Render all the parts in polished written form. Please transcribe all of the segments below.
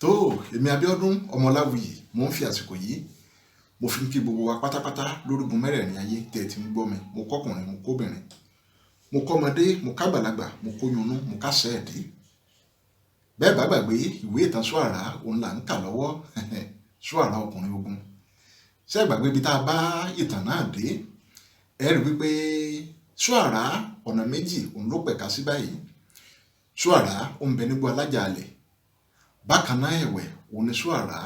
tó èmi Abíọ́dún Ọmọláwuyì mo ń fi àsìkò yìí mo fi ń kí gbogbo wa pátápátá lórígun mẹ́rẹ̀ẹ̀rin ayé tẹ́ ẹ ti ń gbọ́ mi. Mo kọ́kùnrin mo kóbìnrin, mo kọ́mọdé mo kágbàlagbà, mo kóyunnú mo kásẹ̀ ẹ̀dí. Bẹ́ẹ̀ bá gbàgbé ìwé ìtàn Soara òun là ń kà lọ́wọ́ Soara ọkùnrin ogun. Ṣé gbàgbé ibi tá a bá ìtàn náà dé? Ẹ rí wípé Soara ọ̀nà méjì òun ló pẹ̀ka sí báyìí. Soara ó ń bẹ nígbó alájàalẹ̀. Bákan náà ẹ̀wẹ̀ òun ni Soara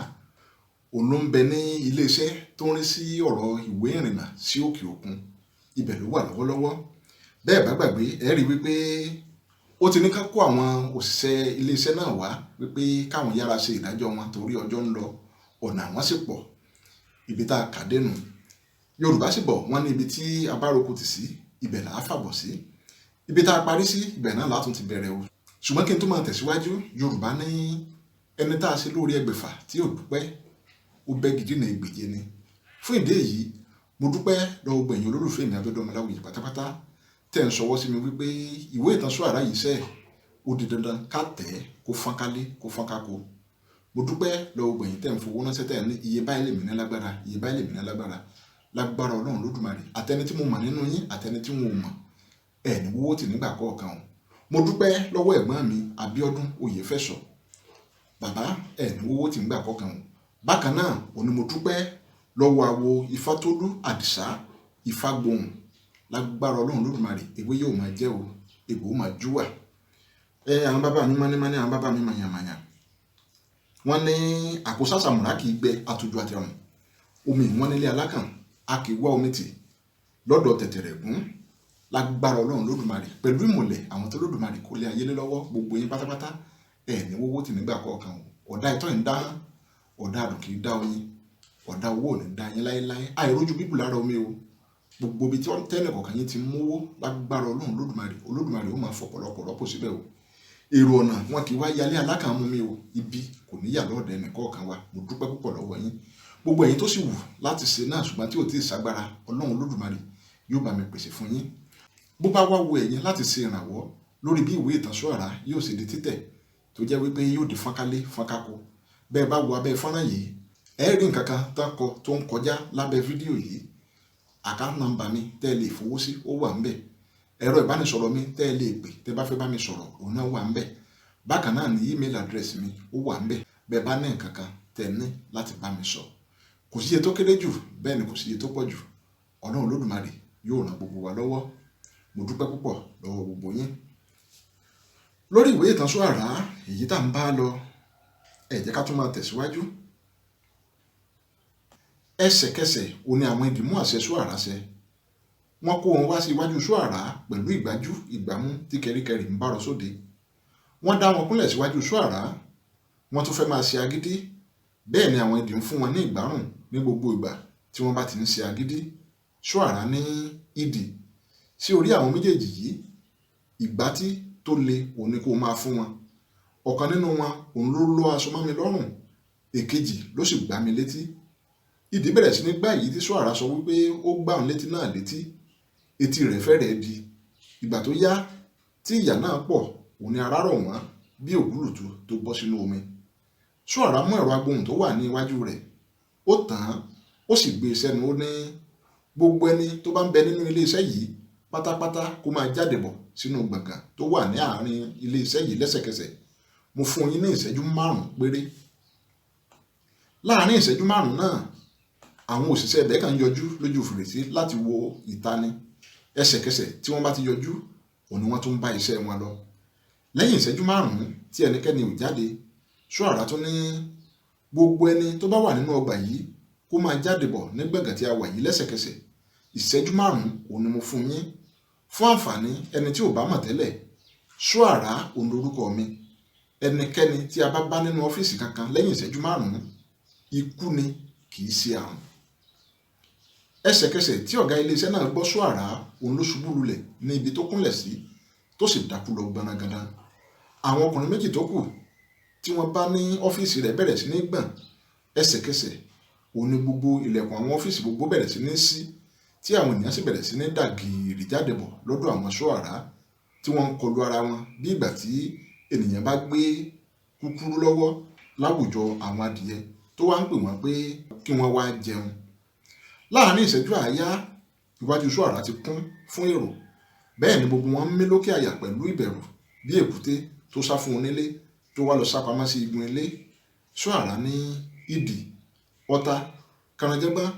òun ló ń bẹ ní iléeṣẹ́ tó ń rí sí ọ̀rọ̀ ìwé ìrìnnà sí òkè òkun. Ibẹ̀ ló wà lọ́wọ́lọ́wọ́. Bẹ́ẹ̀ bá gbàgbé ẹ rí wípé ó ti ní ká kó àwọn òṣìṣẹ́ iléeṣẹ́ náà wá wípé káwọn yára ṣe ìdájọ́ wọn torí ọjọ́ ń lọ, ọ̀nà àwọn sì pọ̀. Ibi tá a kà dénú. Yorùbá sì bọ̀ wọ́n ní ibi tí a bá roko tì sí ibẹ̀ là á fàbọ̀ sí. Ibi tá a parí sí ibẹ̀ náà látún ti bẹ̀rẹ̀ o. Ṣùgbọ́n kí n tó máa tẹ̀síwájú, Yorùbá ní ẹni tá a ṣe lórí ẹgbẹ̀fà tí ò dúpẹ́ ó bẹ́ gidi ní ìgbèje ni. Fún ìdí èyí mo dúpẹ́ lọ́wọ́ gbẹ̀yìn olólùfẹ́ mi Abíọ́dún Ọmọláwuyì pátápátá tẹ̀ ń ṣọwọ́ sí mi wípé ìwé ìtàn Soara yìí sẹ́ ó di dandan ká tẹ̀ kó fọ́nkálé kó fọ́nkáko. Mo dúpẹ́ lọ́wọ́ gbẹ̀yìn tẹ̀ ń fowó ránṣẹ́ tẹ̀ ní iye báyìí lèmi ní lágbára, iye báyìí lèmi ní lágbára. Lágbára Ọlọ́run Olódùmarè àtẹni tí mo mọ̀ nínú yín àtẹni tí wọn ò mọ̀ ẹ̀ ní wọ́wọ́ tì nígbà kọ̀ọ̀kan o. Mo dúpẹ́ lọ́wọ́ ẹ̀gbọ́n mi Abíọ́dún Oyèfẹ̀sọ. Bàbá ẹ̀ ní wọ́wọ́ tì nígbà kọ̀ọ̀kan o. Bákan náà òní mo dúpẹ́ lọ́wọ́ àwo Ifátólú Àdìsá Ifágbohùn. Lágbára Ọlọ́run Olódùmarè ewé yóò máa jẹ́ o, egbò ó máa júwà. Àwọn bàbá mi mọ́nímọ́ní, àwọn bàbá mi màyàmàyà. Wọ́n ní àkóso àsàmùrà kì í gbẹ àtòjù àtẹrùn. Omi ìwọ́n nílé alákàn a kì í wá omi tì lọ́dọ̀ tẹ̀tẹ̀rẹ̀ gún. Lágbára Ọlọ́run Olódùmarè pẹ̀lú ìmọ̀lẹ̀ àwọn tó Olódùmarè kó lé ayé lé lọ́wọ́ gbogbo yín pátápátá ẹ̀ ní wọ́wọ́ tì nígbà kọ̀ọ̀kan o. Ọ̀dà ìtọ́ ń dá ọ̀dà àdùn kì í dá oyin, ọ̀dà owó ò ní dá yín láéláé. Àìrójú bíbù lára omi o. Gbogbo ibi tí wọ́n tẹ́lẹ̀ kọ̀ọ̀kan yín ti mówó lágbára Ọlọ́run Olódùmarè ó máa fọ̀pọ̀lọpọ̀ rọ́pò síbẹ̀ o. Èrò ọ̀nà wọn kì í wá yálé alákàn mú mi o. Ibi kò ní yà lọ́ọ̀dẹ̀ ẹnì kọ̀ọ̀kan wa. Mo dúpẹ́ púpọ̀ lọ́wọ́ yín. Gbogbo ẹ̀yin tó sì wù láti ṣe náà ṣùgbọ́n tí ò tí ì ságbára Ọlọ́run Olódùmarè yóò bá mi pèsè fún yín. Bó bá wá wo ẹ̀yin láti ṣe ìrànwọ́ lórí bí ìwé ìtàn Soara yóò ṣe di títẹ̀ tó jẹ́ wípé yóò di fọ́nkálé fọ́nkáko. Bẹ́ẹ̀ bá wo abẹ́ fọ́nrán yìí ẹ rí nǹkan kan tó ń kọjá lábẹ́ fídíò yìí. Account number mi tẹ́ ẹ lè fowó sí ó wà ńbẹ̀. Ẹ̀rọ ìbánisọ̀rọ̀ mi tẹ́ ẹ lè pè tẹ́ bá fẹ́ bá mi sọ̀rọ̀ òun náà wà ńbẹ̀. Bákan náà ni email address mi ó wà ńbẹ̀. Bẹ́ẹ̀ bá ní nǹkan kan tẹ́ ẹ ní láti bá mi sọ. Kò sí iye tó kéré jù bẹ́ẹ̀ ni kò sí iye tó pọ̀ jù. Ọlọ́run Olódùmarè yóò ràn gbogbo wa lọ́wọ́. Mo dúpẹ́ púpọ̀ lọ́wọ́ gbogbo yín. Lórí ìwé ìtàn Soara èyí tá ń bá lọ ẹ jẹ́ ká tún máa tẹ̀síwájú. Ẹsẹ̀kẹsẹ̀ ó ní àwọn ìdìmú àṣẹ Soara ṣẹ. Wọ́n kó wọn wá sí iwájú Soara pẹ̀lú ìgbájú ìgbámú tí kẹríkẹrí ń bárọ sóde. Wọ́n dá wọn kúnlẹ̀ síwájú Soara. Wọ́n tún fẹ́ máa ṣe agídí. Bẹ́ẹ̀ ni àwọn ìdì ń fún wọn ní ìgbárùn ní gbogbo ìgbà tí wọ́n bá ti ń ṣe agídí. Soara ní ìdì sí orí àwọn méjèèjì yìí. Ìgbátí tó le òun ni kó máa fún wọn. Ọ̀kan nínú wọn òun ló lọ́ aṣọ mọ́ mi lọ́rùn. Èkejì ló sì gbá mi létí. Ìdì bẹ̀rẹ̀ sí ní gbá èyí tí Soara sọ wípé ó gbá òun létí náà létí. Etí rẹ̀ fẹ́rẹ̀ẹ́ di. Ìgbà tó yá tí ìyà náà pọ̀ òun ni ara rọ̀ wọ́n bí ògúlùtù tó bọ́ sínú omi. Soara mú ẹ̀rọ agbohùn tó wà ní iwájú rẹ̀. Ó tàn án ó sì gbé e sẹ́nu. Ó ní gbogbo ẹni tó bá ń bẹ nínú ilé iṣẹ́ yìí pátápátá kó máa jáde bọ̀ sínú gbọ̀ngàn tó wà ní àárín ilé iṣẹ́ yìí lẹ́sẹ̀kẹsẹ̀. Mo fún yín ní ìṣẹ́jú 5 péré. Láàárín ìṣẹ́jú 5 náà àwọn òṣìṣẹ́ ẹ̀bẹ̀ kan yọjú lójú fèrèsé láti wo ìta ni. Ẹsẹ̀kẹsẹ̀ tí wọ́n bá ti yọjú òun ni wọ́n tún bá iṣẹ́ wọn lọ. Lẹ́yìn ìṣẹ́jú 5 tí ẹnikẹ́ni ò jáde Soara tún ní gbogbo ẹni tó bá wà nínú ọgbà yìí kó máa jáde bọ̀ ní gbọ̀ngàn tí a wà yìí lẹ́sẹ̀kẹsẹ̀. Ìṣẹ́jú 5 òun ni mo fún yín. Fún àǹfààní ẹni tí ò bá mọ̀ tẹ́lẹ̀ Soara òun lorúkọ mi. Ẹnikẹ́ni tí a bá bá nínú ọ́fíìsì kankan lẹ́yìn ìṣẹ́jú 5 ikú ni kì í ṣe àrùn. Ẹsẹ̀kẹsẹ̀ tí ọ̀gá iléeṣẹ́ náà gbọ́ Soara òun ló ṣubú lulẹ̀ ní ibi tó kúnlẹ̀ sí tó sì dákú lọ gbanagada. Àwọn ọkùnrin méjì tó kù tí wọ́n bá ní ọ́fíìsì rẹ̀ bẹ̀rẹ̀ sí ní gbọ̀n. Ẹsẹ̀kẹsẹ̀ òun ni gbogbo ilẹ̀kùn àwọn ọ́fíìsì gbogbo bẹ̀rẹ̀ sí ní ṣí tí àwọn ènìyàn sì bẹ̀rẹ̀ sí ní dà gìrì jáde bọ̀ lọ́dọ̀ àwọn Soara tí wọ́n ń kọlu ara wọn bí ìgbà tí ènìyàn bá gbé kúkúrú lọ́wọ́ láwùjọ àwọn adìyẹ tó wá ń pè wọ́n pé kí wọ́n wá jẹun. Láàárín ìṣẹ́jú àáyá iwájú Soara ti kún fún èrò, bẹ́ẹ̀ ni gbogbo wọn ń mí lókè àyà pẹ̀lú ìbẹ̀rù bí èkúté tó sá fún onílé tó wá lọ sápamọ́ sí igun ilé. Soara ní ìdì, ọ̀tá, kànáńjẹ́gbọ́n,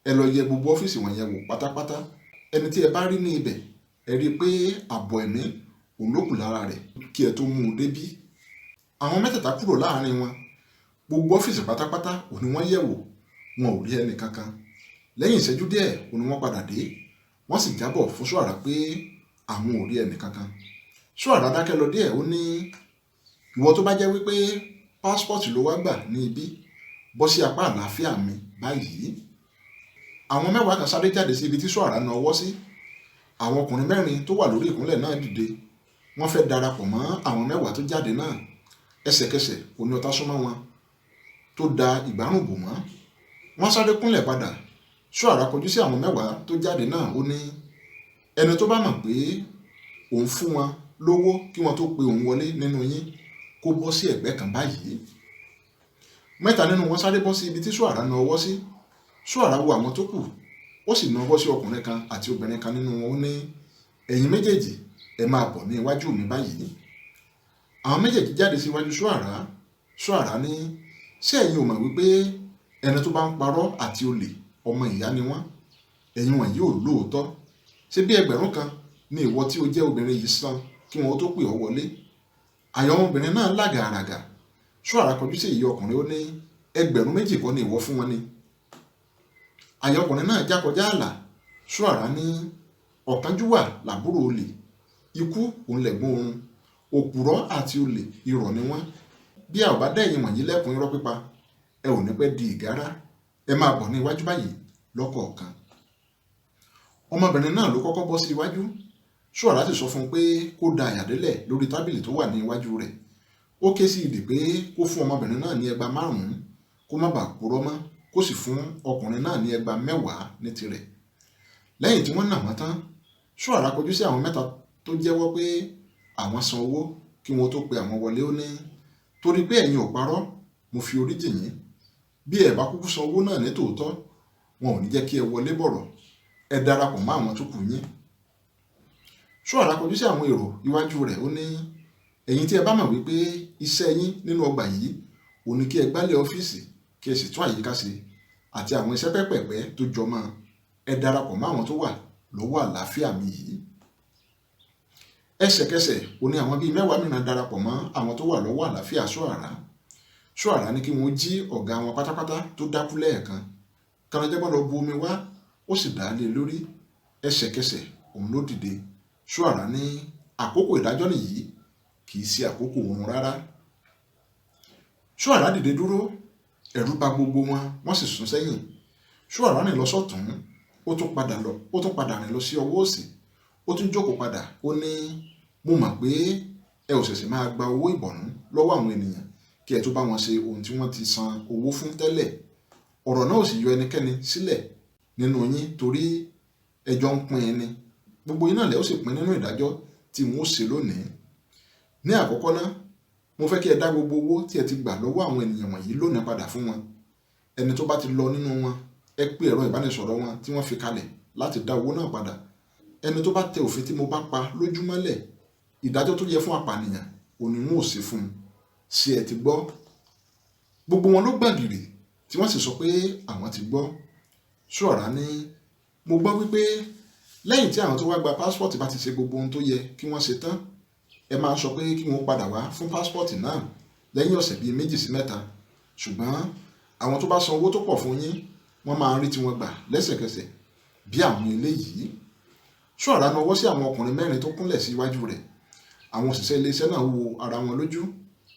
ẹ lọ yẹ gbogbo ọ́fíìsì wọ̀nyẹn wò pátápátá. Ẹni tí ẹ bá rí ní ibẹ̀, ẹ rí i pé ààbọ̀ ẹ̀mí òun ló kù lára rẹ̀ kí ẹ tó mú un débí. Àwọn mẹ́tẹ̀ẹ̀ta kúrò láàárín wọn. Gbogbo ọ́fíìsì pátápátá òun ni wọ́n yẹ̀ wò, wọn ò rí ẹnì kankan. Lẹ́yìn ìṣẹ́jú díẹ̀ òun ni wọ́n padà dé, wọ́n sì jábọ̀ fún Soara pé àwọn ò rí ẹnì kankan. Soara dákẹ́ lọ díẹ̀, ó ní ìwọ tó bá jẹ́ wípé pásítọ̀tì ló wá gbà ní ibí, bọ́ sí apá àlàáfíà mi báyìí. Àwọn mẹ́wàá kan sáré jáde sí ibi tí Soara na ọwọ́ sí. Àwọn ọkùnrin mẹ́rin tó wà lórí ìkúnlẹ̀ náà dìde, wọ́n fẹ́ darapọ̀ mọ́ àwọn mẹ́wàá tó jáde náà. Ẹsẹ̀kẹsẹ̀ òní ọ̀tá súnmọ́ wọn tó da ìgbárùn bò wọ́n. Wọ́n sáré kúnlẹ̀ padà. Soara kọjú sí àwọn mẹ́wàá tó jáde náà, ó ní ẹni tó bá mọ̀ pé òun fún wọn lówó kí wọ́n tó pe òun wọlé nínú yín kó bọ́ sí ẹ̀gbẹ́ kan báyìí. Mẹ́ta nínú wọn sáré bọ́ sí ibi tí Soara na ọwọ́ sí. Soara wo àwọn tó kù, ó sì na ọwọ́ sí ọkùnrin kan àti obìnrin kan nínú wọn, ó ní ẹ̀yin méjèèjì ẹ máa bọ̀ ní iwájú mi báyìí. Àwọn méjèèjì jáde sí iwájú Soara. Soara ní ṣé ẹ̀yin ò mọ̀ wípé ẹni tó bá ń parọ́ àti olè ọmọ ìyá ni wọ́n? Ẹ̀yin wọ̀nyí ò lóòótọ́. Ṣé bí 1000 kan ni ìwọ tí o jẹ́ obìnrin yìí san kí wọn tó pè ọ́ wọlé? Àyà ọmọbìnrin náà lágàràgà. Soara kọjú sí ìyá ọkùnrin, ó ní 2,000 kọ́ ni ìwọ fún wọn ni? Àyà ọkùnrin náà já kọjá ààlà. Soara ní ọ̀kánjúwà làbúrò olè, ikú òun lẹ̀gbọ́n òun, òpùrọ́ àti olè irọ́ ni wọ́n. Bí a ò bá dá ẹ̀yin wọ̀nyí lẹ́kùn irọ́ pípa, ẹ ò ní pẹ́ di ìgárá. Ẹ máa bọ̀ ní iwájú báyìí lọ́kọ̀ọ̀kan. Ọmọbìnrin náà ló kọ́kọ́ bọ́ sí iwájú. Soara sì sọ fún un pé kó da àyà délẹ̀ lórí tábìlì tó wà ní iwájú rẹ̀. Ó ké sí ìdè pé kó fún ọmọbìnrin náà ní 5,000 kó má bàa purọ́ mọ́, kó sì fún ọkùnrin náà ní 10,000 ní tirẹ̀. Lẹ́yìn tí wọ́n nà wọ́n tán, Soara kọjú sí àwọn mẹ́ta tó jẹ́wọ́ pé àwọn san owó kí wọ́n tó pe àwọn wọlé, ó ní torí pé ẹ̀yin ò parọ́, mo fi orí jì yín. Bí ẹ bá kúkú san owó náà ní tòótọ́, wọn ò ní jẹ́ kí ẹ wọlé bọ̀rọ̀. Ẹ darapọ̀ mọ́ àwọn tó kù yín. Soara kọjú sí àwọn èrò iwájú rẹ̀, ó ní ẹ̀yin tí ẹ bá mọ̀ wípé iṣẹ́ yín nínú ọgbà yìí ò ní kí ẹ gbálẹ̀ ọ́fíìsì kí ẹ sì tún àyíká ṣe àti àwọn iṣẹ́ pẹ́pẹ̀pẹ́ tó jọ mọ́, ẹ darapọ̀ mọ́ àwọn tó wà lọ́wọ́ àlàáfíà mi yìí. Ẹsẹ̀kẹsẹ̀ òní àwọn bíi 10 mìíràn darapọ̀ mọ́ àwọn tó wà lọ́wọ́ àlàáfíà Soara. Soara ní kí wọ́n jí ọ̀gá wọn pátápátá tó dákú lẹ́ẹ̀kan. Kànáńjẹ́gbọ́n lọ bu omi wá, ó sì dà á lé lórí. Ẹsẹ̀kẹsẹ̀ òun ló dìde. Soara ní àkókò ìdájọ́ nìyí, kì í ṣe àkókò oorun rárá. Soara dìde dúró, ẹ̀rù bà gbogbo wọn, wọ́n sì sún sẹ́yìn. Soara rìn lọ sọ́tún, ó tún padà rìn lọ sí ọwọ́ òsì. Ó tún jókòó padà, ó ní mo mọ̀ pé ẹ ò ṣẹ̀ṣẹ̀ máa gba owó ìbọ̀nú lọ́wọ́ àwọn ènìyàn kí ẹ tó bá wọn ṣe ohun tí wọ́n ti san owó fún tẹ́lẹ̀. Ọ̀rọ̀ náà ò sì yọ ẹnikẹ́ni sílẹ̀ nínú yín torí ẹjọ́ ń pín in ni. Gbogbo yín náà lẹ́ ó sì pín nínú ìdájọ́ tí n ó ṣe lónìí. Ní àkọ́kọ́ náà, mo fẹ́ kí ẹ dá gbogbo owó tí ẹ ti gbà lọ́wọ́ àwọn ènìyàn wọ̀nyí lónìí padà fún wọn. Ẹni tó bá ti lọ nínú wọn, ẹ pé ẹ̀rọ ìbánisọ̀rọ̀ wọn tí wọ́n fi kalẹ̀ láti dá owó náà padà. Ẹni tó bá tẹ òfin tí mo bá pa lójúmọ́lẹ̀, ìdájọ́ tó yẹ fún apànìyàn òní wọn ò ṣe fún un. Ṣé ẹ ti gbọ́? Gbogbo wọn ló gbàgìrì tí wọ́n sì sọ pé àwọn ti gbọ́. Soara ní mo gbọ́ wípé lẹ́yìn tí àwọn tó wá gba pásítọ̀tì bá ti ṣe gbogbo ohun tó yẹ kí wọ́n ṣe tán, ẹ máa sọ pé kí wọ́n padà wá fún pásítọ̀tì náà lẹ́yìn ọ̀sẹ̀ bíi 2 sí 3. Ṣùgbọ́n àwọn tó bá san owó tó pọ̀ fún yín, wọ́n máa ń rí tiwọn gbà lẹ́sẹ̀kẹsẹ̀ bí àwọn eléyìí. Soara na ọwọ́ sí àwọn ọkùnrin 4 tó kúnlẹ̀ sí iwájú rẹ̀. Àwọn òṣìṣẹ́ iléeṣẹ́ náà wo ara wọn lójú,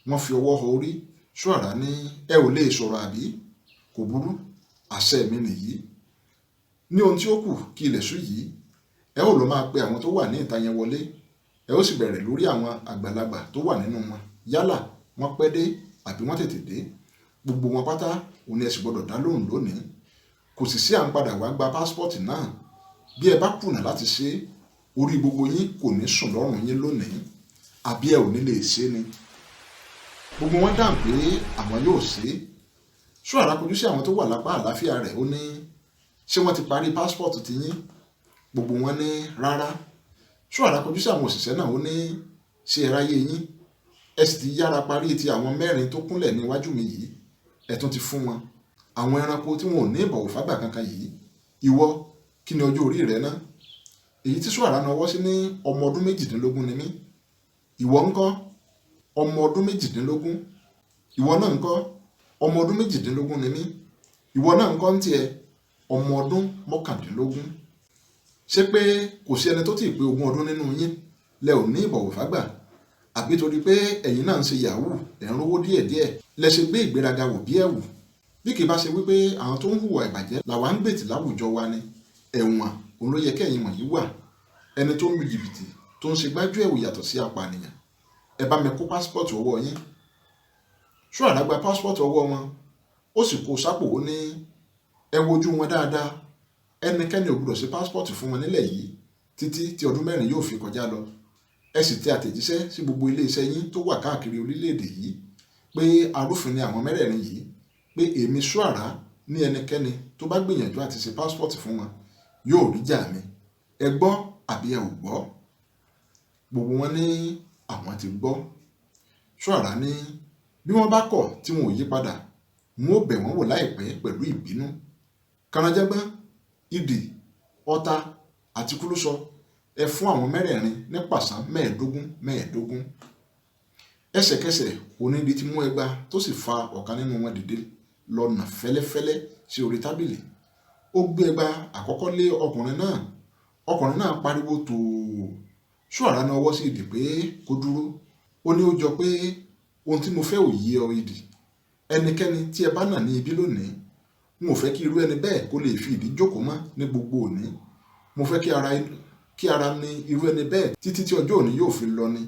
wọ́n fi ọwọ́ họ orí. Soara ní ẹ ò lè sọ̀rọ̀ àbí? Kò burú, àṣẹ mi nìyí. Ní ohun tí ó kù kí ilẹ̀ ṣú yìí, ẹ ó lọ máa pe àwọn tó wà ní ìta yẹn wọlé. Ẹ ó sì bẹ̀rẹ̀ lórí àwọn àgbàlagbà tó wà nínú wọn, yálà wọ́n pẹ́ dé àbí wọ́n tètè dé. Gbogbo wọn pátá òun ẹ sì gbọdọ̀ dá lóhùn lónìí. Kò sì sí à ń padà wá gba pásítọ̀tì náà. Bí ẹ bá kùnà láti ṣe, orí gbogbo yín kò ní sùn lọ́rùn yín lónìí, àbí ẹ ò ní lè ṣe ni. gbogbo wọn dáhùn pé àwọn yóò ṣe é. Soara kọjú sí àwọn tó wà lápá àlàáfíà rẹ̀ ó ní, ṣé wọ́n ti parí pásítọ̀tù ti yín? Gbogbo wọn ní rárá. Soara kọjú sí àwọn òṣìṣẹ́ náà ó ní, ṣé ẹ ráyé yín? Ẹ sì ti yára parí ti àwọn 4 tó kúnlẹ̀ níwájú mi yìí, ẹ tún ti fún wọn. Àwọn ẹranko tí wọn ò ní ìbọ̀wọ̀ fágbà kankan yìí, ìwọ kí ni ọjọ́ orí rẹ ná? Èyí tí Soara nawọ́ sí ní ọmọ ọdún 18 ni mí. Ìwọ ńkọ́? Ọmọ ọdún 18. Ìwọ náà ńkọ́? Ọmọ ọdún 18 ni mí. Ìwọ náà ńkọ́ ń tiẹ̀? Ọmọ ọdún 19. Ṣé pé kò sí ẹni tó ti pé 20 ọdún nínú yín lẹ ò ní ìbọ̀wọ̀ fágbà? Àbí torí pé ẹ̀yin náà ń ṣe yahoo ẹ̀ ń rówó díẹ̀díẹ̀ lẹ ṣe gbé ìgbéraga wọ̀ bí ẹ̀wù? Bí kì bá ṣe wípé àwọn tó ń hùwà ìbàjẹ́ làwa ń gbètì láwùjọ wa ni, ẹ̀wọ̀n òun ló yẹ kẹ́yìn wọ̀nyí wà. Ẹni tó ń lu jìbìtì tó ń ṣe gbájú ẹ̀wù yàtọ̀ sí apànìyàn. Ẹ bá mi kó pásítọ̀tù ọwọ́ yín. Soara gba pásítọ̀tù ọwọ́ wọn, ó sì kó sápò ó ní, ẹ wojú wọn dáadáa. Ẹnikẹ́ni ò gbọdọ̀ ṣe pásítọ̀tù fún wọn nílẹ̀ yìí títí tí ọdún 4 yóò fi kọjá lọ. Ẹ sì tẹ àtẹ̀jíṣẹ́ sí gbogbo ilé-iṣẹ́ yín tó wà káàkiri orílẹ̀-èdè yìí pé arúfin ni àwọn 4 yìí, pé èmi Soara ní ẹnikẹ́ni tó bá gbìyànjú àti ṣe pásítọ̀tù fún wọn yóò rí jà mi. Ẹ gbọ́ àbí ẹ ò gbọ́? Gbogbo wọn ní àwọn ti gbọ́. Soara ní bí wọ́n bá kọ̀ tí wọn ò yí padà, wọn ò bẹ̀ wọ́n wò láìpẹ́ pẹ̀lú ìbínú. Kànáńjẹ́gbọ́n, idì, ọ̀tá àti kúlúsọ ẹ fún àwọn 4 ní pàṣán 15. Ẹsẹ̀kẹsẹ̀ onídìí ti mú ẹgba tó sì fa ọ̀kan nínú wọn dìde lọ́nà fẹ́lẹ́fẹ́lẹ́ sí orí tábìlì. Ó gbé ẹgba àkọ́kọ́ lé ọkùnrin náà. Ọkùnrin náà pariwo tòò. Soara nawọ́ sí idì pé kó dúró. Ó ní ó jọ pé ohun tí mo fẹ́ ò yé ọ idì. Ẹnikẹ́ni tí ẹ bá nà ní ibi lónìí, n ò fẹ́ kí irú ẹni bẹ́ẹ̀ kó lè fi ìdí jókòó mọ́ ní gbogbo òní. Mo fẹ́ kí ara ní irú ẹni bẹ́ẹ̀ títí tí ọjọ́ òní yóò fi lọ ni,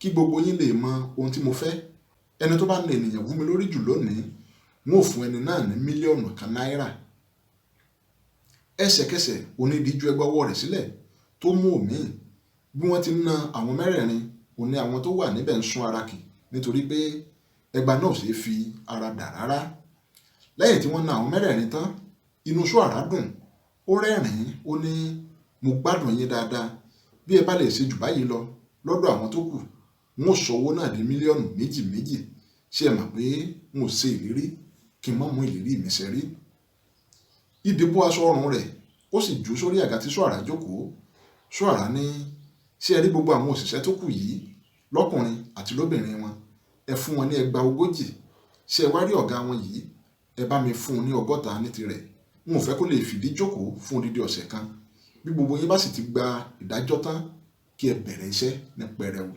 kí gbogbo yín lè mọ ohun tí mo fẹ́. Ẹni tó bá na ènìyàn wú mi lórí jù lónìí, n ò fún ẹni náà ní mílíọ̀nù kan náírà. Ẹsẹ̀kẹsẹ̀ onídìí ju ẹgba ọwọ́ rẹ̀ sílẹ̀ tó mú òmíì. Bí wọ́n ti na àwọn 4, òní àwọn tó wà níbẹ̀ ń sún ara kì nítorí pé ẹgba náà ò ṣeé fi ara dà rárá. Lẹ́yìn tí wọ́n na àwọn 4 tán, inú Soara dùn. Ó rẹ́rìn-ín ó ní, mo gbádùn yín dáadáa. Bí ẹ bá lè ṣe jù báyìí lọ lọ́dọ̀ àwọn tó kù, n ó sọ owó náà di mílíọ̀nù 2. Ṣé ẹ mọ̀ pé n ò ṣe ìlérí kí n má mú ìlérí mi ṣẹ rí? Idì bó aṣọ ọrùn rẹ̀ ó sì jù sórí àga tí Soara jókòó. Soara ní, ṣé ẹ rí gbogbo àwọn òṣìṣẹ́ tó kù yìí lọ́kùnrin àti lóbìnrin wọn, ẹ fún wọn ní ẹgba 40. Ṣé ẹ wá rí ọ̀gá wọn yìí, ẹ bá mi fún un ní 60 ní tirẹ̀. N ò fẹ́ kó lè fìdí jókòó fún odidi ọ̀sẹ̀ kan. Bí gbogbo yín bá sì ti gba ìdájọ́ tán, kí ẹ bẹ̀rẹ̀ iṣẹ́ ní pẹrẹwu.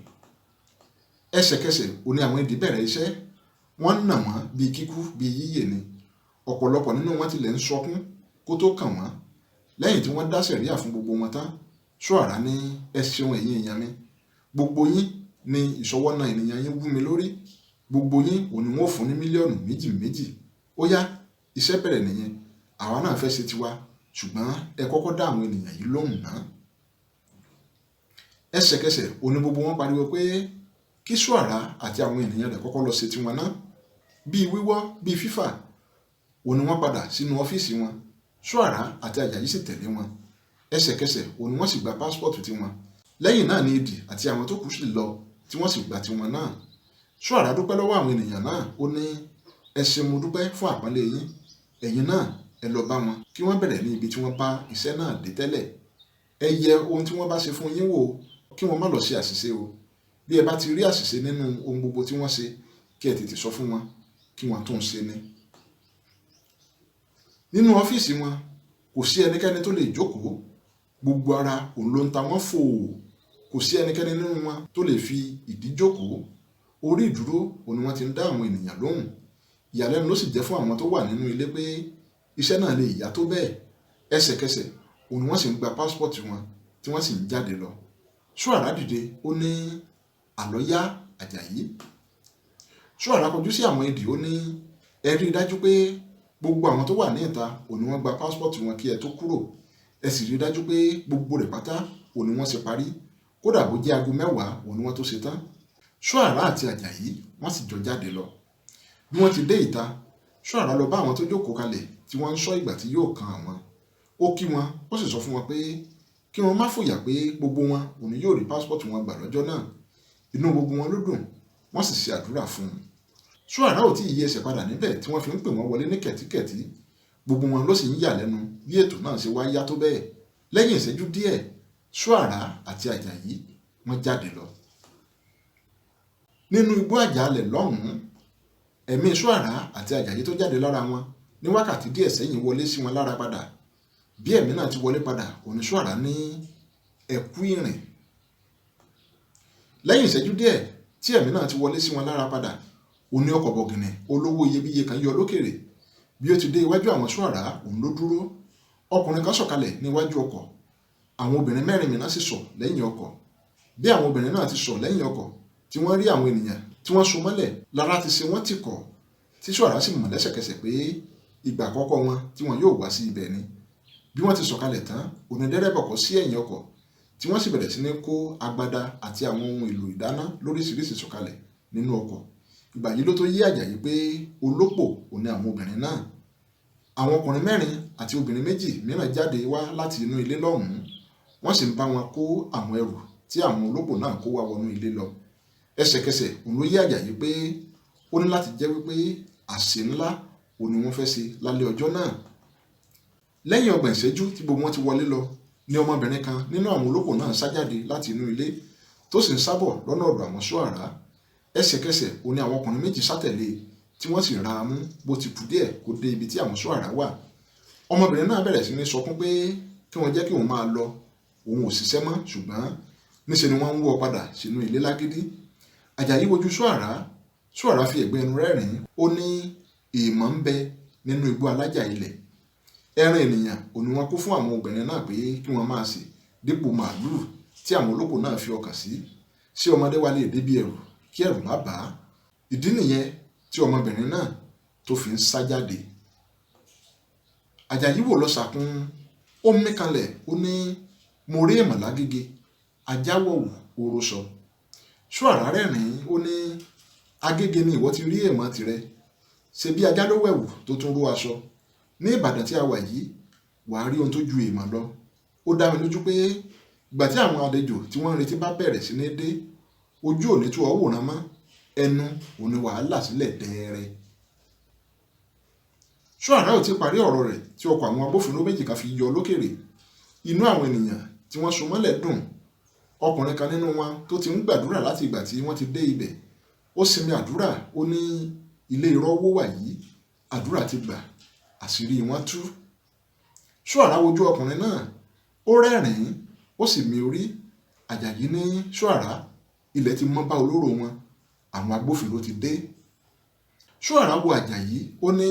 Ẹsẹ̀kẹsẹ̀ òní àwọn idì bẹ̀rẹ̀ iṣẹ́. Wọ́n nà wọ́n bíi kíkú bíi yíyè ni. Ọ̀pọ̀lọpọ̀ nínú wọn tilẹ̀ ń sọkún kó tó kàn wọ́n. Lẹ́yìn tí wọ́n dá sẹ̀ríà fún gbogbo wọn tán, Soara ní, ẹ ṣeun ẹ̀yin èèyàn mi. Gbogbo yín ni ìṣọwọ́nà ènìyàn yín wú mi lórí. Gbogbo yín òní wọn ò fún ní mílíọ̀nù 2. Ó yá, iṣẹ́ bẹ̀rẹ̀ nìyẹn. Àwa náà fẹ́ ṣe tiwa, ṣùgbọ́n ẹ kọ́kọ́ dá àwọn ènìyàn yìí lóhùn náà. Ẹsẹ̀kẹsẹ̀ òní gbogbo wọn pariwo pé kí Soara àti àwọn ènìyàn rẹ̀ kọ́kọ́ lọ ṣe tiwọn náà. Bíi wíwọ́ bíi fífà òní wọ́n padà sínú ọ́fíìsì wọn. Soara àti Àjàyí sì tẹ̀lé wọn. Ẹsẹ̀kẹsẹ̀ òní wọ́n sì gba pásítọ̀tù tiwọn. Lẹ́yìn náà ni idì àti àwọn tó kù sì lọ tí wọ́n sì gba tiwọn náà. Soara dúpẹ́ lọ́wọ́ àwọn ènìyàn náà ó ní, ẹ ṣé mo dúpẹ́ fún àpọ́nlé yín. Ẹ̀yin náà ẹ lọ bá wọn kí wọ́n bẹ̀rẹ̀ ní ibi tí wọ́n bá iṣẹ́ náà dé tẹ́lẹ̀. Ẹ yẹ ohun tí wọ́n bá ṣe fún yín wò kí wọ́n má lọ ṣe àṣìṣe o. Bí ẹ bá ti rí àṣìṣe nínú ohun gbogbo tí wọ́n ṣe, kí ẹ tètè sọ fún wọn kí wọ́n tún ṣe ni. Nínú ọ́fíìsì wọn kò sí ẹnikẹ́ni tó lè jókòó. Gbogbo ara òun ló ń ta wọ́n fò. Kò sí ẹnikẹ́ni nínú wọn tó lè fi ìdí jókòó. Orí ìdúró òun ni wọ́n ti ń dá àwọn ènìyàn lóhùn. Ìyàlẹ́nu ló sì jẹ́ fún àwọn tó wà nínú ilé pé iṣẹ́ náà lè yá tó bẹ́ẹ̀. Ẹsẹ̀kẹsẹ̀ òun ni wọ́n sì ń gba pásítọ̀tù wọn tí wọ́n sì ń jáde lọ. Soara dìde ó ní, àlọ́ yá Àjàyí. Soara kọjú sí àwọn idì ó ní, ẹ rí i dájú pé gbogbo àwọn tó wà ní ìta òun ni wọ́n gba pásítọ̀tù wọn kí ẹ tó kúrò. Ẹ sì rí i dájú pé gbogbo rẹ̀ pátá òun ni wọ́n ṣe parí. Kódà bó jẹ́ aago 10 òun ni wọ́n tó ṣe tán. Soara àti Àjàyí wọ́n sì jọ jáde lọ. Bí wọ́n ti dé ìta, Soara lọ bá àwọn tó jókòó kalẹ̀ tí wọ́n ń sọ ìgbà tí yóò kan àwọn. Ó kí wọn, ó sì sọ fún wọn pé kí wọ́n má fòyà pé gbogbo wọn òun yóò rí pásítọ̀tù wọn gbà lọ́jọ́ náà. Inú gbogbo wọn ló dùn, wọ́n sì ṣe àdúrà fún un. Soara ò tí ì yí ẹsẹ̀ padà níbẹ̀ tí wọ́n fi ń pè wọ́n wọlé ní kẹ̀tíkẹ̀tí. Gbogbo wọn ló sì ń yà lẹ́nu bí ètò náà ṣe wá yá tó bẹ́ẹ̀. Lẹ́yìn ìṣẹ́jú díẹ̀, Soara àti Àjàyí wọ́n jáde lọ. Nínú igbó àjàalẹ̀ lọ́hùn-ún, ẹ̀mí Soara àti Àjàyí tó jáde lára wọn ní wákàtí díẹ̀ sẹ́yìn wọlé sí wọn lára padà. Bí ẹ̀mí náà ti wọlé padà, òní Soara ní ẹ kú ìrìn. Lẹ́yìn ìṣẹ́jú díẹ̀ tí ẹ̀mí náà ti wọlé sí wọn lára padà, òní ọkọ̀ bọ̀gìnì olówó iyebíye kan yọ lókèrè. Bí ó ti dé iwájú àwọn Soara, òun ló dúró. Ọkùnrin kan sọ̀kalẹ̀ níwájú ọkọ̀. Àwọn obìnrin mẹ́rin mìíràn sì sọ̀ lẹ́yìn ọkọ̀. Bí àwọn obìnrin náà ti sọ̀ lẹ́yìn ọkọ̀, tí wọ́n rí àwọn ènìyàn tí wọ́n so mọ́lẹ̀, lára ti ṣe wọ́n tìkọ̀, tí Soara sì mọ̀ lẹ́sẹ̀kẹsẹ̀ pé ìgbà àkọ́kọ́ wọn tí wọn yóò wá sí ibẹ̀ ni. Bí wọ́n ti sọ̀kalẹ̀ tán, òní dẹ́rẹ́bà kọ̀ sí ẹ̀yìn ọkọ̀, tí wọ́n sì bẹ̀rẹ̀ sí ní kó agbada àti àwọn ohun èlò ìdáná lóríṣiríṣi sọ̀kalẹ̀ nínú ọkọ̀. Ìgbà yìí ló tó yé Àjàyí pé olópò òní àwọn obìnrin náà. Àwọn ọkùnrin mẹ́rin àti obìnrin méjì mìíràn jáde wá láti inú ilé lọ́hùn-ún, wọ́n sì ń bá wọn kó àwọn ẹrù tí àwọn olópò náà kó wá wọnú ilé lọ. Ẹsẹ̀kẹsẹ̀ òun ló yé Àjàyí pé ó ní láti jẹ́ wípé àsè ńlá òun ni wọ́n fẹ́ ṣe lálẹ́ ọjọ́ náà. Lẹ́yìn ọgbọ̀n ìṣẹ́jú tí gbogbo wọn ti wọlé lọ, ni ọmọbìnrin kan nínú àwọn olópò náà sá jáde láti inú ilé tó sì ń sábọ̀ lọ́nà ọ̀dọ̀ àwọn Soara. Ẹsẹ̀kẹsẹ̀ òun ni àwọn ọkùnrin méjì sátẹ̀lé tí wọ́n sì ra mú bó ti kù díẹ̀ kó dé ibi tí àwọn Soara wà. Ọmọbìnrin náà bẹ̀rẹ̀ sí ní sọkún pé kí wọ́n jẹ́ kí òun máa lọ, òun ò ṣiṣẹ́ mọ́, ṣùgbọ́n níṣe ni wọ́n ń wọ́ padà sínú ilé lágídí. Àjàyí wojú Soara. Soara fi ẹ̀gbẹ́ ẹnu rẹ́rìn-ín, ó ní èèmọ̀ ń bẹ nínú igbó alájà ilẹ̀. Ẹran ènìyàn òun ni wọ́n kó fún àwọn obìnrin náà pé kí wọ́n máa sè dípò màálùú tí àwọn olópò náà fi ọkàn sí. Ṣé ọmọdé wa lè débi ẹrù kí ẹrù má bàá? Ìdí nìyẹn tí ọmọbìnrin náà tó fi ń sá jáde. Àjàyí wò lọ sàkún, ó mí kanlẹ̀, ó ní mo rí èèmọ̀ lágége, ajáwọ̀wù oró sọ. Soara rẹ́rìn-ín, ó ní agége ni ìwọ ti rí èèmọ̀ tirẹ̀, ṣe bí ajá ló wẹ̀wù tó tún ró aṣọ. Ní Ìbàdàn tí a wà yìí, wàá rí ohun tó ju èèmọ̀ lọ. Ó dá mi lójú pé ìgbà tí àwọn àlejò tí wọ́n ń retí bá bẹ̀rẹ̀ sí ní dé, ojú ò ní tú ọ wòran mọ́, ẹnu òní wàhálà sílẹ̀ dẹ́ẹ̀rẹ́. Soara ò ti parí ọ̀rọ̀ rẹ̀ tí ọkọ̀ àwọn agbófinró méjì kan fi yọ lókèrè. Inú àwọn ènìyàn tí wọ́n so mọ́lẹ̀ dùn. Ọkùnrin kan nínú wọn tó ti ń gbàdúrà láti ìgbà tí wọ́n ti dé ibẹ̀, ó sinmi àdúrà, ó ní ilé irọ́ wó wà yìí, àdúrà ti gbà, àṣírí wọn tú. Soara wojú ọkùnrin náà, ó rẹ́rìn-ín, ó sì mì orí. Àjàyí ní Soara, ilẹ̀ ti mọ́ bá olóró wọn, àwọn agbófinró ti dé. Soara wo Àjàyí, ó ní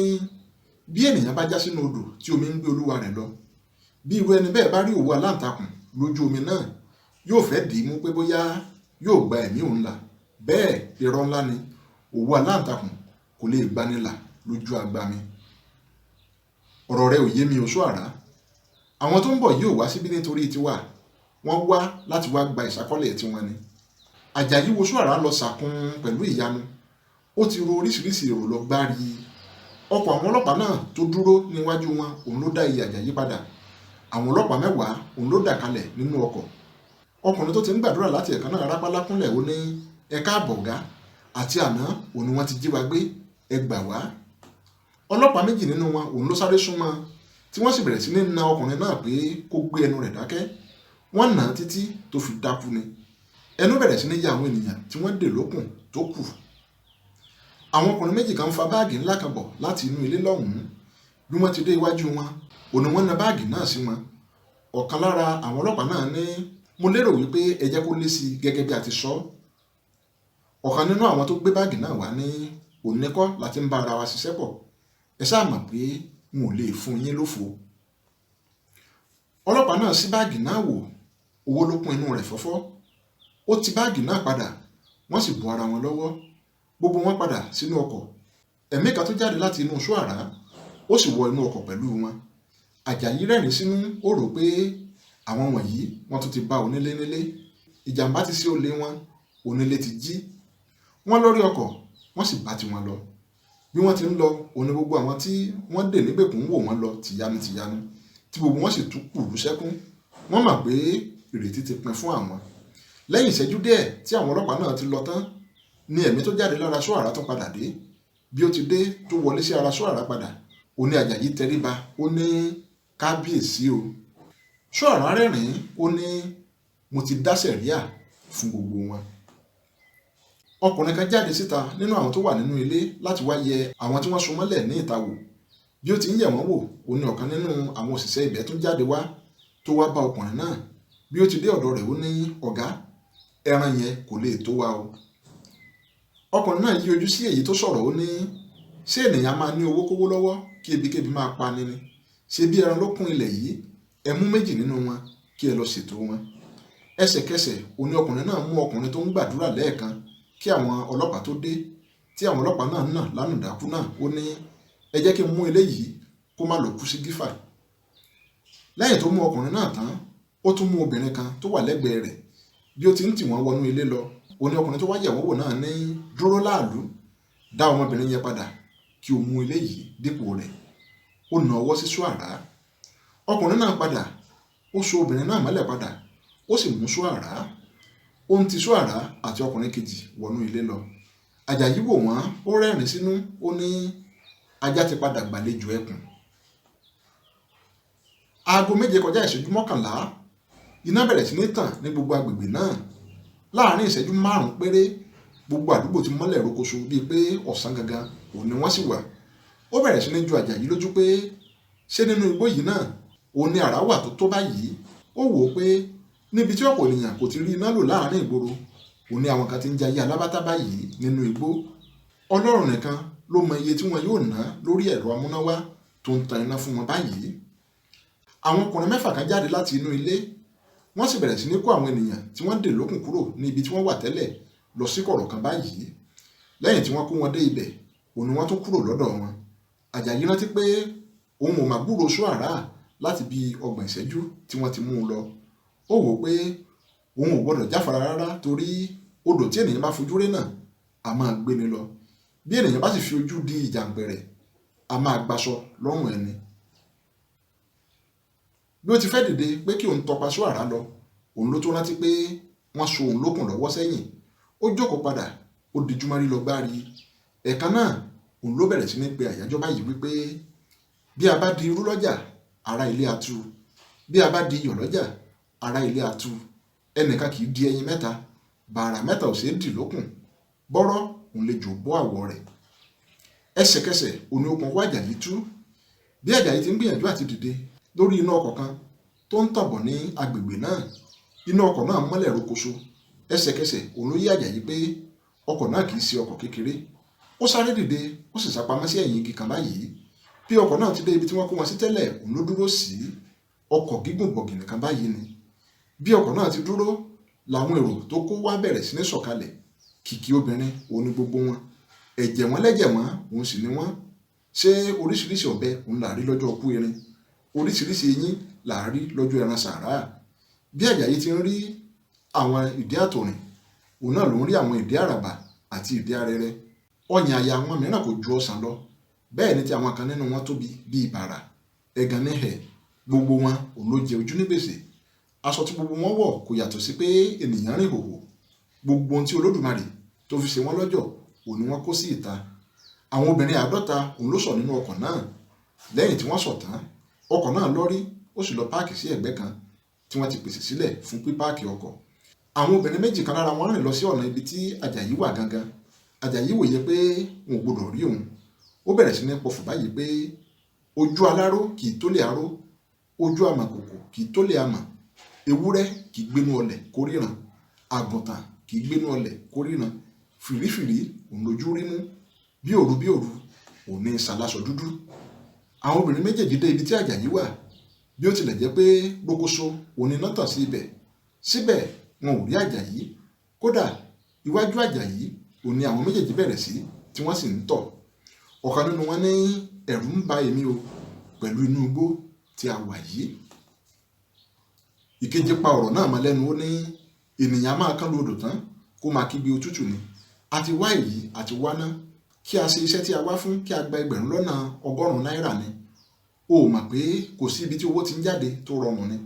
bí ènìyàn bá já sínú odò tí omi ń gbé olúwa rẹ̀ lọ, bí irú ẹni bẹ́ẹ̀ bá rí òwú aláǹtakùn lójú omi náà, yóò fẹ́ dì í mú pé bóyá yóò gba ẹ̀mí òun là. Bẹ́ẹ̀ irọ́ ńlá ni, òwú aláǹtakùn kò lè gbani là lójú agbami. Ọ̀rọ̀ rẹ ò yé mi o Soara. Àwọn tó ń bọ̀ yóò wá síbí nítorí tiwa, wọ́n wá láti wá gba ìṣákọ́lẹ̀ tiwọn ni. Àjàyí wo Soara lọ sàkún pẹ̀lú ìyanu. Ó ti ro oríṣiríṣi èrò lọ gbárí. Ọkọ̀ àwọn ọlọ́pàá náà tó dúró níwájú wọn, òun ló dá iye Àjàyí padà. Àwọn ọlọ́pàá 10 òun ló dà kalẹ̀ nínú ọkọ̀. Ọkùnrin tó ti ń gbàdúrà láti ẹ̀kan náà rápálá kúnlẹ̀, ó ní ẹ káàbọ̀ ọ̀gá, àti àná òun ni wọ́n ti jí wa gbé, ẹ gbà wá. Ọlọ́pàá 2 nínú wọn òun ló sáré súnmọ́, tí wọ́n sì bẹ̀rẹ̀ sí ní na ọkùnrin náà pé kó gbé ẹnu rẹ̀ dákẹ́. Wọ́n nà á títí tó fi dákú ni. Ẹnu bẹ̀rẹ̀ sí ní ya àwọn ènìyàn tí wọ́n dè lókùn tó kù. Àwọn ọkùnrin 2 kan fa báàgì ńlá kan bọ̀ láti inú ilé lọ́hùn-ún. Bí wọ́n ti dé iwájú wọn, òun ni wọ́n na báàgì náà sí wọn. Ọ̀kan lára àwọn ọlọ́pàá náà ní mo lérò wípé ẹ jẹ́ kó lé sí gẹ́gẹ́ bí a ti sọ. Ọ̀kan nínú àwọn tó gbé báàgì náà wá ní òní kọ́ láti ń bá ara wa ṣiṣẹ́ pọ̀, ẹ ṣáà mọ̀ pé n ò lè fún yín lófo. Ọlọ́pàá náà ṣí báàgì náà wò, owó ló kún inú rẹ̀ fọ́fọ́. Ó ti báàgì náà padà, wọ́n sì bọ́ ara wọn lọ́wọ́. Gbogbo wọn padà sínú ọkọ̀. Ẹ̀mí kan tó jáde láti inú Soara, ó sì wọ inú ọkọ̀ pẹ̀lú wọn. Àjàyí rẹ́rìn sínú, ó rò pé àwọn wọ̀nyí wọ́n tún ti bá onílé nílé. Ìjàmbá ti sí olè wọn, onílé ti jí. wọ́n lórí ọkọ̀ wọ́n sì bá tiwọn lọ. Bí wọ́n ti ń lọ òní gbogbo àwọn tí wọ́n dè nígbèkùn wò wọ́n lọ tìyanu tí gbogbo wọn sì tún kùrú sẹ́kún. Wọ́n mọ̀ pé ìrètí ti pin fún àwọn. Lẹ́yìn ìṣẹ́jú díẹ̀ tí àwọn ọlọ́pàá náà ti lọ tán ni ẹ̀mí tó jáde lára Soara tún padà dé. Bí ó ti dé tó wọlé sí ara Soara padà, ó ní Àjàyí tẹríba, ó ní kábíyèsí o. Soara rẹ́rìn-ín, ó ní mo ti dá sẹ̀ríà fún gbogbo wọn. Ọkùnrin kan jáde síta nínú àwọn tó wà nínú ilé láti wá yẹ àwọn tí wọ́n so mọ́lẹ̀ ní ìta wò. Bí ó ti ń yẹ̀ wọ́n wò, ó ní ọ̀kan nínú àwọn òṣìṣẹ́ ibẹ̀ tún jáde wá tó wá bá ọkùnrin náà. Bí ó ti dé ọ̀dọ̀ rẹ̀, ó ní ọ̀gá, ẹran yẹn kò lè tó wa o. Ọkùnrin náà yí ojú sí èyí tó sọ̀rọ̀, ó ní ṣé ènìyàn máa ní owó kówó lọ́wọ́ kí ebíkébi máa pa ni? Ṣé bí ẹran ló kún ilẹ̀ yìí? Ẹ mú méjì nínú wọn kí ẹ lọ ṣètò wọn. Ẹsẹ̀kẹsẹ̀ òní ọkùnrin náà mú ọkùnrin tó ń gbàdúrà lẹ́ẹ̀kan kí àwọn ọlọ́pàá tó dé. Tí àwọn ọlọ́pàá náà nà lánàdákú náà, ó ní ẹ jẹ́ kí n mú eléyìí kó má lọ kú sí gífà. Lẹ́yìn tó mú ọkùnrin náà tán, ó tún mú obìnrin kan tó wà lẹ́gbẹ̀ẹ́ rẹ̀. Bí ó ti ń tì wọ́n wọnú ilé lọ, òní ọkùnrin tó wá yẹ̀ wọ́n wò náà ní dúró láàlú, dá ọmọbìnrin yẹn padà kí o mú eléyìí dípò rẹ̀. Ó na ọwọ́ sí Soara. Ọkùnrin náà padà, ó so obìnrin náà mọ́lẹ̀ padà, ó sì mú Soara. Ó ń ti Soara àti ọkùnrin kejì wọnú ilé lọ. Àjàyí wò wọ́n, ó rẹ́rìn sínú, ó ní ajá ti padà gbàlejò ẹkùn. Aago 7:11 iná bẹ̀rẹ̀ sí ní tàn ní gbogbo agbègbè náà. Láàárín ìṣẹ́jú 5 péré, gbogbo àdúgbò ti mọ́lẹ̀ rokoṣo bíi pé ọ̀sán gangan òní wọ́n sì wà. Ó bẹ̀rẹ̀ sí ní ju Àjàyí lójú pé ṣé nínú igbó yìí náà òní àrá wà tó báyìí. Ó wò ó pé níbi tí ọ̀pọ̀ ènìyàn kò ti rí iná lò láàárín ìgboro, òní àwọn kan ti ń jayé alábátá báyìí nínú igbó. Ọlọ́run nìkan ló mọ iye tí wọn yóò ná lórí ẹ̀rọ amúnáwá tó ń tan iná fún wọn báyìí. Àwọn ọkùnrin 6 kan jáde láti inú ilé. Wọ́n sì bẹ̀rẹ̀ sí ní kó àwọn ènìyàn tí wọ́n dè lókùn kúrò ní ibi tí wọ́n wà tẹ́lẹ̀ lọ sí kọ̀rọ̀ kan báyìí. Lẹ́yìn tí wọ́n kó wọn dé ibẹ̀, òní wọ́n tún kúrò lọ́dọ̀ wọn. Àjàyí rántí pé òun ò máa gbúròó Soara láti bí 30 ìṣẹ́jú tí wọ́n ti mú un lọ. Ó wò ó pé òun ò gbọ́dọ̀ jáfara rárá, torí odò tí ènìyàn bá fojú rí náà a máa gbé ni lọ. Bí ènìyàn bá sì fi ojú di ìjàngbẹ̀rẹ̀, a máa gbaṣọ lọ́rùn ẹni. Bí ó ti fẹ́ dìde pé kí òun tọpa Soara lọ, òun ló tó rántí pé wọ́n so òun lókùn lọ́wọ́ sẹ́yìn. Ó jókòó padà, ó dijú mọ́rí lọ gbárí. Ẹ̀ẹ̀kan náà òun ló bẹ̀rẹ̀ sí ní pe àyájọ́ báyìí wípé bí a bá di irú lọ́jà, ará ilé á tú. Bí a bá di iyọ̀ lọ́jà, ará ilé á tú. Ẹnìkan kì í di ẹyin mẹ́ta, bàrà mẹ́ta ò ṣeé dì lókùn. Bọ́rọ́ òun lè jò bọ́ àwọ̀ rẹ̀. Ẹsẹ̀kẹsẹ̀ òní okùn ọwọ́ Àjàyí tú. Bí Àjàyí ti ń gbìyànjú àti dìde lórí iná ọkọ̀ kan tó ń tàbọ̀ ní agbègbè náà, iná ọkọ̀ náà mọ́lẹ̀ rokoṣo. Ẹsẹ̀kẹsẹ̀ òun ló yé Àjàyí pé ọkọ̀ náà kì í ṣe ọkọ̀ kékeré. Ó sáré dìde, ó sì sápamọ́ sí ẹ̀yìn igi kan báyìí. Bí ọkọ̀ náà ti dé ibi tí wọ́n kó wọn sí tẹ́lẹ̀, òun ló dúró sí. Ọkọ̀ gígùn bọ̀gìnì kan báyìí ni. Bí ọkọ̀ náà ti dúró, làwọn èrò tó kó wá bẹ̀rẹ̀ sí ní sọ̀kalẹ̀. Kìkì obìnrin òun ni gbogbo wọn. Ẹ̀jẹ̀ wọn lẹ́jẹ̀ wọn, òun sì ni wọ́n. Ṣé oríṣiríṣi ọ̀bẹ òun là rí lọ́jọ́ ọkú erin? Oríṣiríṣi eyín là rí lọ́jọ́ ẹran sàárà. Bí Àjàyí ti ń rí àwọn ìdí àtòrìn, òun náà ló ń rí àwọn ìdí àràbà àti ìdí arẹrẹ. Ọyàn àyà àwọn mìíràn kò ju ọsàn lọ. Bẹ́ẹ̀ ni tí àwọn kan nínú wọn tóbi bíi bàrà, ẹ̀gàn níhẹ̀. Gbogbo wọn òun ló jẹ ojú ní gbèsè. Aṣọ tí gbogbo wọn wọ̀ kò yàtọ̀ sí pé ènìyàn rìn hòhò. Gbogbo ohun tí Olódùmarè tó fi ṣe wọ́n lọ́jọ̀ òun ni wọ́n kó sí ìta. Àwọn obìnrin 50 òun ló sọ̀ nínú ọkọ̀ náà. Lẹ́yìn tí wọ́n sọ̀ tán, ọkọ̀ náà lọ́rí, ó sì lọ páàkì sí ẹ̀gbẹ́ kan tí wọ́n ti pèsè sílẹ̀ fún pípáàkì ọkọ̀. Àwọn obìnrin 2 kan lára wọn rìn lọ sí ọ̀nà ibi tí Àjàyí wà gangan. Àjàyí wòye pé wọn ò gbọdọ̀ rí òun. Ó bẹ̀rẹ̀ sí ní pọ̀fọ̀ báyìí pé ojú aláró kì í tó lè aró, ojú amọ̀kòkò kì í tó lè amọ̀, ewúrẹ́ kì í gbénú ọlẹ̀ kó ríran, àgùntàn kì í gbénú ọlẹ̀ kó ríran, fìrífìrí òun lójú rí mú, bí òru òun ní ṣàlàsọ dúdú. Àwọn obìnrin méjèèjì dé ibi tí Àjàyí wà. Bí ó tilẹ̀ jẹ́ pé gbókóso òun iná tàn sí ibẹ̀, síbẹ̀ wọn ò rí Àjàyí. Kódà iwájú Àjàyí òun ni àwọn méjèèjì bẹ̀rẹ̀ sí tí wọ́n sì ń tọ̀. Ọ̀kan nínú wọn ní ẹ̀rù ń ba èmi o pẹ̀lú inú igbó tí a wà yìí. Ìkejì pa ọ̀rọ̀ náà mọ́ lẹ́nu, ó ní ènìyàn máa kán lu odò tán kó máa kígbe òtútù ni. àti wá èyí àti wá ná kí a ṣe iṣẹ́ tí a wá fún kí a gba ẹgbẹ̀rún lọ́nà ọgọ́rùn-ún náírà ni. O mọ̀ pé kò sí ibi tí owó ti ń jáde tó rọrùn ni.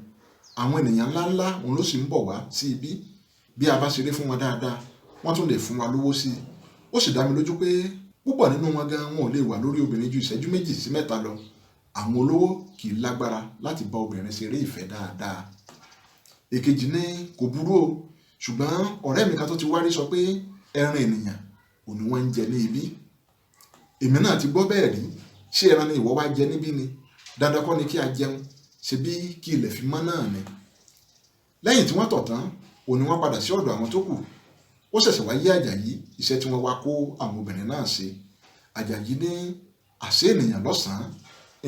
Àwọn ènìyàn ńláńlá òun ló sì ń bọ̀ wá sí ibi. Bí a bá ṣeré fún wọn dáadáa wọ́n tún lè fún wa lówó sí i. Ó sì dá mi lójú pé púpọ̀ nínú wọn gan wọn ò lè wà lórí obìnrin ju ìṣẹ́jú 2 sí 3 lọ. Àwọn olówó kì í lágbára láti bá obìnrin ṣeré ìfẹ́ dáadáa. Èkejì ní kò burú o, ṣùgbọ́n ọ̀rẹ́ mi kan tó ti wárí sọ pé ẹran ènìyàn òun ni wọ́n ń jẹ ní ibi. Èmi náà ti gbọ́ bẹ́ẹ̀ rí. Ṣé ẹran ni ìwọ wá jẹ níbí ni? Dandan kọ́ ni kí a jẹun, ṣebí kí ilẹ̀ fi mọ́ náà ni. Lẹ́yìn tí wọ́n tọ̀ tán òun ni wọ́n padà sí ọ̀dọ̀ àwọn tó kù. Ó ṣẹ̀ṣẹ̀ wá yé Àjàyí iṣẹ́ tí wọ́n wá kó àwọn obìnrin náà ṣe. Àjàyí ní àṣé ènìyàn lọ́sàn-án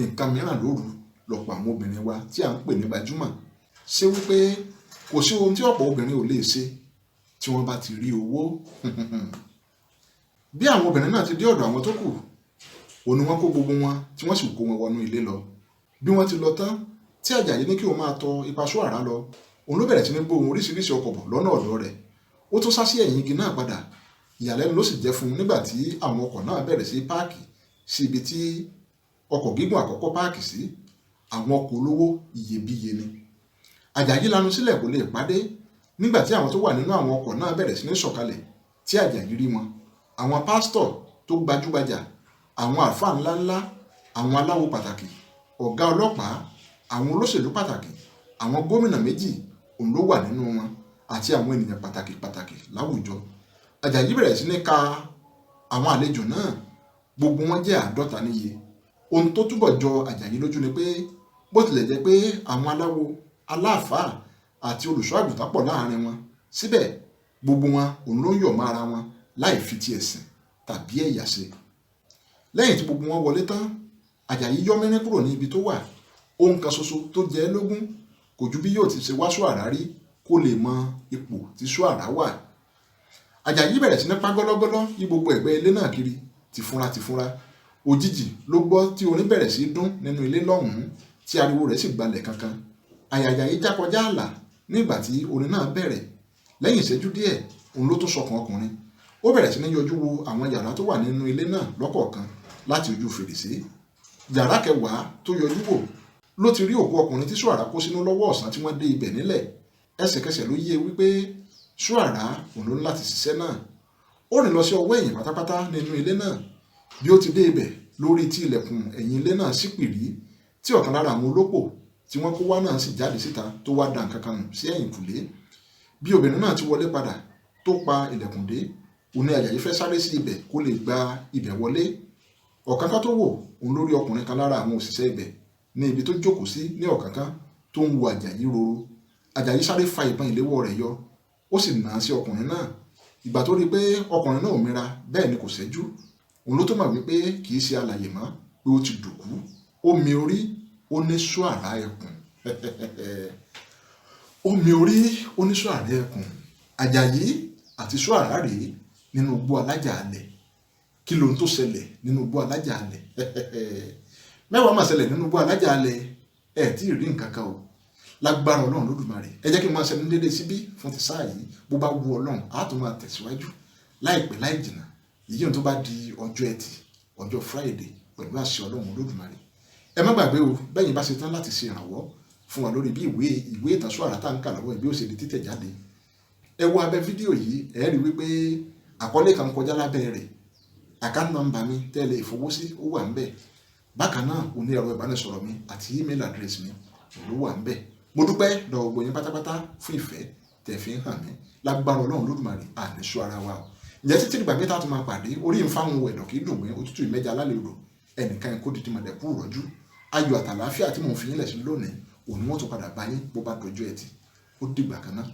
nǹkan mìíràn lóru lọ́pọ̀ àwọn obìnrin wa tí à ń pè ní gbajúmọ̀. Ṣé wípé kò sí ohun tí ọ̀pọ̀ obìnrin ò lè ṣe tí wọ́n bá ti rí owó. Bí àwọn obìnrin náà ti dé ọ̀dọ̀ àwọn tó kù òun ni wọ́n kó gbogbo wọn tí wọ́n sì kó wọn wọnú ilé lọ. Bí wọ́n ti lọ tán tí Àjàyí ní kí òun máa tọ ipa Soara lọ, òun ló bẹ̀rẹ̀ sí ní gbóhùn oríṣiríṣi ọkọ̀ bọ̀ lọ́nà ọ̀dọ̀ rẹ̀. Ó tún sá sí ẹ̀yìn igi náà padà. Ìyàlẹ́nu ló sì jẹ́ fún un nígbà tí àwọn ọkọ̀ náà bẹ̀rẹ̀ sí páàkì sí ibi tí ọkọ̀ gígùn àkọ́kọ́ páàkì sí. Àwọn ọkọ̀ olówó iyebíye ni. Àjàyí lanu sílẹ̀ kò lè pàdé nígbà tí àwọn tó wà nínú àwọn ọkọ̀ náà bẹ̀rẹ̀ sí ní sọ̀kalẹ̀ tí Àjàyí rí wọn. Àwọn pásítọ̀ tó gbajúgbajà, àwọn àlùfáà ńláńlá, àwọn aláwo pàtàkì, ọ̀gá ọlọ́pàá, àwọn olóṣèlú pàtàkì, àwọn gómìnà méjì òun ló wà nínú wọn àti àwọn ènìyàn pàtàkì láwùjọ. Àjàyí bẹ̀rẹ̀ sí ní ka àwọn àlejò náà. Gbogbo wọn jẹ́ 50 níye. Ohun tó túbọ̀ jọ Àjàyí lójú ni pé bó tilẹ̀ jẹ́ pé àwọn aláwo, aláàfáà àti olùṣọ́ àgùntàn pọ̀ láàrin wọn, síbẹ̀ gbogbo wọn òun ló ń yọ̀ mọ́ ara wọn láì fi ti ẹ̀sìn tàbí ẹ̀yà ṣe. Lẹ́yìn tí gbogbo wọn wọlé tán, Àjàyí yọ́ mẹ́rẹ́ kúrò ní ibi tó wà. Ohun kan ṣoṣo tó jẹ́ lógún kò ju bí yóò ti ṣe wá Soara rí kó lè mọ ipò tí Soara wà. Àjàyí bẹ̀rẹ̀ sí ní pa gọ́lọ́gọ́lọ́ yí gbogbo ẹ̀gbẹ́ ilé náà kiri tìfúnra. Òjijì ló gbọ́ tí orin bẹ̀rẹ̀ sí dún nínú ilé lọ́hùn-ún tí ariwo rẹ̀ sì gbalẹ̀ kankan. Àyà Àjàyí já kọjá ààlà nígbà tí orin náà bẹ̀rẹ̀. Lẹ́yìn ìṣẹ́jú díẹ̀ òun ló tún sọkàn ọkùnrin. Ó bẹ̀rẹ̀ sí ní yọjú wo àwọn yàrá tó wà nínú ilé náà lọ́kọ̀ọ̀kan láti ojú fèrèsé. Yàrá kẹwàá tó yọjú wò ló ti rí òkú ọkùnrin tí Soara kó sínú lọ́wọ́ ọ̀sán tí wọ́n dé ibẹ̀ nílẹ̀. Ẹsẹ̀kẹsẹ̀ ló yé wípé Soara òun ló ní láti ṣiṣẹ́ náà. Ó rìn lọ sí ọwọ́ ẹ̀yìn pátápátá nínú ilé náà. Bí ó ti dé ibẹ̀ lórí tí ilẹ̀kùn ẹ̀yìn ilé náà ṣí pìrí tí ọ̀kan lára àwọn olópò tí wọ́n kó wá náà sì jáde síta tó wá da nǹkan kan nù sí ẹ̀yìnkùlé. Bí obìnrin náà ti wọlé padà tó pa ilẹ̀kùn dé, òun ni Àjàyí fẹ́ sáré sí ibẹ̀ kó lè gba ibẹ̀ wọlé. Ọ̀kánkán tó wò òun lórí ọkùnrin kan lára àwọn òṣìṣẹ́ ibẹ̀ ní ibi tó jókòó sí ní ọ̀kánkán tó ń wo Àjàyí roro. Àjàyí sáré fa ìbọn ìléwọ́ rẹ̀ yọ, ó sì nà á sí ọkùnrin náà. Ìgbà tó rí pé ọkùnrin náà ò mira bẹ́ẹ̀ ni kò ṣẹ́jú, òun ló tó mọ̀ wípé kì í ṣe alààyè mọ́, pé ó ti dòkú. Ó mi orí, ó ní Soara ẹkùn. Ó mi orí, ó ní Soara ẹkùn. Àjàyí àti Soara rèé nínú igbó alájà alẹ̀. Kí lohun tó ṣẹlẹ̀ nínú igbó alájà alẹ̀? Mẹ́wàá máa ṣẹlẹ̀ nínú igbó alájà alẹ̀. Ẹ tí ì rí nǹkan kan o. Lágbára Ọlọ́run Olódùmarè. Ẹ jẹ́ kí n máa ṣẹnu déédéé síbí fún ti sáà yìí. Bó bá wu Ọlọ́run á tún máa tẹ̀síwájú láìpẹ́ láì jìnnà. Èyí tó bá di ọjọ́ Ẹtì, ọjọ́ Friday pẹ̀lú àṣẹ Ọlọ́run Olódùmarè. Ẹ má gbàgbé o, bẹ́yìn bá ṣe tán láti ṣe ìrànwọ́ fún wa lórí bí ìwé ìtàn Soara tá ń kà lọ́wọ́ bí ó ṣe di títẹ̀ jáde. Ẹ wo abẹ́ fídíò yìí, ẹ rí wípé àkọlé kan kọjá lábẹ́ rẹ̀. Account number mi tẹ́lẹ̀ ìfowósí ó wà ńbẹ̀. Bákan náà ó ní ẹ̀rọ ìbánisọ̀rọ̀ mi àti email address mi ló wà ńbẹ̀. Mo dúpẹ́ lọ́wọ́ gbogbo yín pátápátá fún ìfẹ́ tẹ́ fi ń hàn mí. Lágbára Ọlọ́run Olódùmarè àní Soara wa o. Ǹjẹ́ títí dìgbà mẹ́ta tó máa pàdé orí ìfáwọn ẹ̀dọ̀ kì í dùn mí òtútù ìmẹ́ja lálẹ́ odò ẹnìkan kó dìdí mọ̀lẹ́kù rọ́jú. Ayọ̀ àtàlàáfíà tí mò ń fi yín lẹ̀ sí lónìí òun ni wọ́n tún padà bá yín bó bá dọjọ́ Ẹtì. Ó dìgbà kan náà.